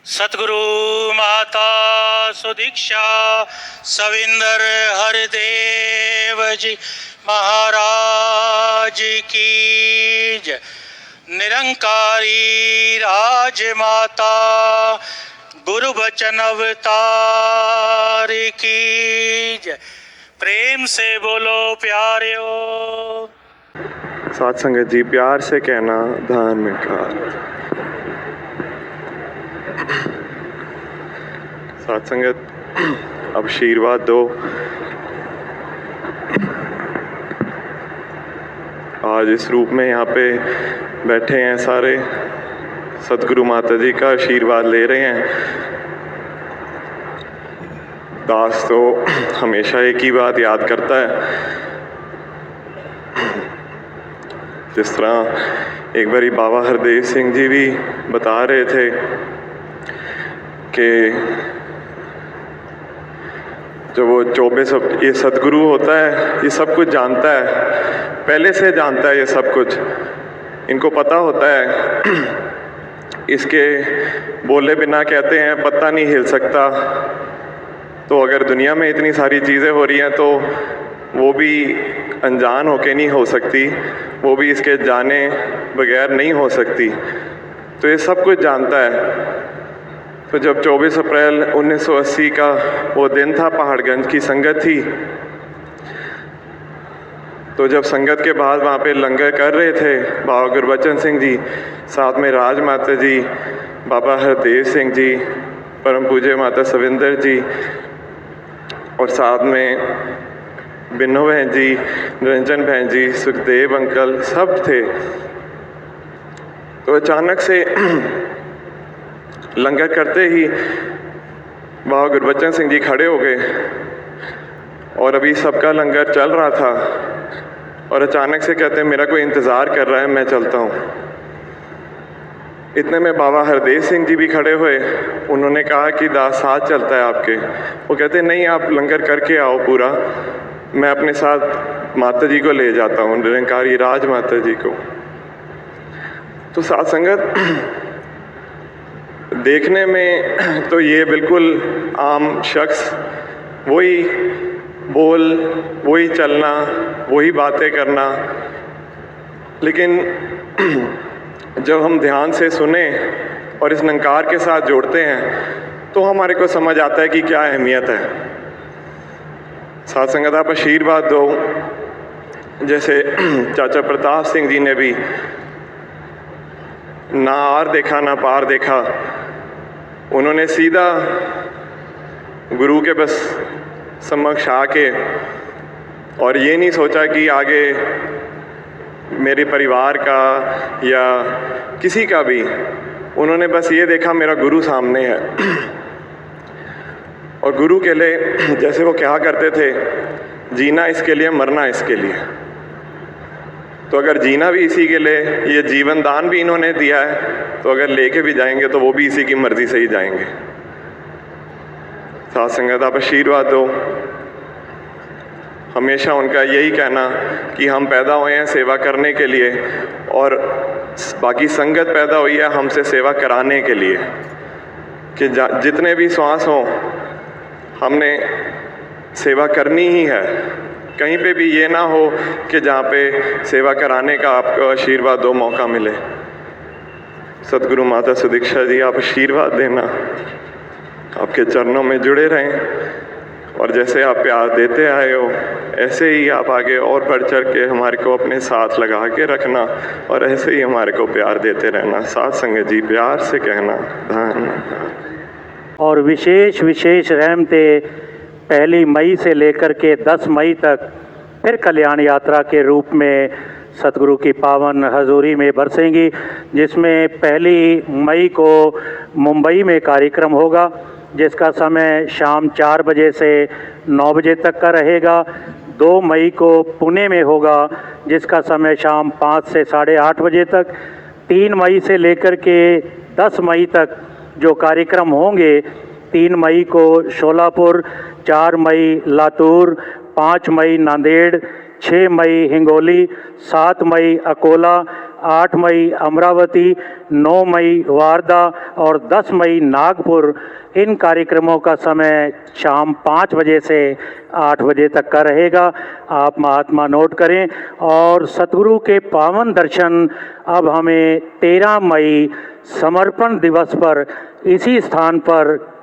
सतगुरु माता सुदीक्षा सविंदर हरदेव जी महाराज की जय। निरंकारी राजमाता गुरु बचन अवतार की जय। प्रेम से बोलो प्यारियो। साथ संगत जी प्यार से कहना धार्मिकार। साथ संगत अब आशीर्वाद दो। आज इस रूप में यहाँ पे बैठे हैं सारे, सतगुरु माता जी का आशीर्वाद ले रहे हैं। दास तो हमेशा एक ही बात याद करता है। जिस तरह एक बारी बाबा हरदेव सिंह जी भी बता रहे थे कि जो वो 24 ये सतगुरु होता है, ये सब कुछ जानता है, पहले से जानता है ये सब कुछ, इनको पता होता है। इसके बोले बिना कहते हैं पत्ता नहीं हिल सकता। तो अगर दुनिया में इतनी सारी चीज़ें हो रही हैं तो वो भी अनजान होके नहीं हो सकती, वो भी इसके जाने बगैर नहीं हो सकती। तो ये सब कुछ जानता है। तो जब 24 अप्रैल 1980 का वो दिन था, पहाड़गंज की संगत थी, तो जब संगत के बाद वहाँ पे लंगर कर रहे थे बाबा गुरबचन सिंह जी, साथ में राज माता जी, बाबा हरदेव सिंह जी, परम पूज्य माता सविंदर जी और साथ में बिन्नू बहन जी, निरंजन बहन जी, सुखदेव अंकल सब थे। तो अचानक से लंगर करते ही बाबा गुरबचन सिंह जी खड़े हो गए और अभी सबका लंगर चल रहा था और अचानक से कहते हैं मेरा कोई इंतज़ार कर रहा है, मैं चलता हूँ। इतने में बाबा हरदेव सिंह जी भी खड़े हुए। उन्होंने कहा कि दास साथ चलता है आपके। वो कहते नहीं, आप लंगर करके आओ पूरा, मैं अपने साथ माता जी को ले जाता हूँ, निरंकारी राज माता जी को। तो साथ संगत देखने में तो ये बिल्कुल आम शख्स, वही बोल, वही चलना, वही बातें करना, लेकिन जब हम ध्यान से सुने और इस निरंकार के साथ जोड़ते हैं तो हमारे को समझ आता है कि क्या अहमियत है। साथ संगत आप आशीर्वाद दो। जैसे चाचा प्रताप सिंह जी ने भी ना आर देखा ना पार देखा, उन्होंने सीधा गुरु के बस समक्ष आके और ये नहीं सोचा कि आगे मेरे परिवार का या किसी का भी, उन्होंने बस ये देखा मेरा गुरु सामने है। और गुरु के लिए जैसे वो क्या करते थे, जीना इसके लिए, मरना इसके लिए। तो अगर जीना भी इसी के लिए, ये जीवन दान भी इन्होंने दिया है, तो अगर लेके भी जाएंगे तो वो भी इसी की मर्जी से ही जाएंगे। साथ संगत आप आशीर्वाद दो। हमेशा उनका यही कहना कि हम पैदा हुए हैं सेवा करने के लिए और बाकी संगत पैदा हुई है हमसे सेवा कराने के लिए, कि जितने भी श्वास हों हमने सेवा करनी ही है। कहीं पे भी ये ना हो कि जहाँ पे सेवा कराने का आपको आशीर्वाद दो मौका मिले। सतगुरु माता सुदीक्षा जी आप आशीर्वाद देना, आपके चरणों में जुड़े रहें और जैसे आप प्यार देते आए हो ऐसे ही आप आगे और बढ़ चढ़ के हमारे को अपने साथ लगा के रखना और ऐसे ही हमारे को प्यार देते रहना। साथ संगत जी प्यार से कहना धन्यवाद। और विशेष रहमतें 1 मई से लेकर के 10 मई तक फिर कल्याण यात्रा के रूप में सतगुरु की पावन हजूरी में बरसेंगी, जिसमें 1 मई को मुंबई में कार्यक्रम होगा जिसका समय शाम 4 बजे से 9 बजे तक का रहेगा। 2 मई को पुणे में होगा जिसका समय शाम 5 से 8:30 बजे तक। 3 मई से लेकर के 10 मई तक जो कार्यक्रम होंगे, 3 मई को शोलापुर, 4 मई लातूर, 5 मई नांदेड़, 6 मई हिंगोली, 7 मई अकोला, 8 मई अमरावती, 9 मई वारदा और 10 मई नागपुर। इन कार्यक्रमों का समय शाम 5 बजे से 8 बजे तक का रहेगा। आप महात्मा नोट करें। और सतगुरु के पावन दर्शन अब हमें 13 मई समर्पण दिवस पर इसी स्थान पर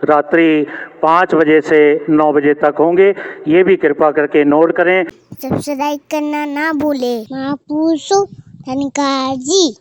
रात्रि 5 बजे से 9 बजे तक होंगे। ये भी कृपा करके नोट करें। सब्सक्राइब करना ना भूले। महापुरुषों धन्यवाद जी।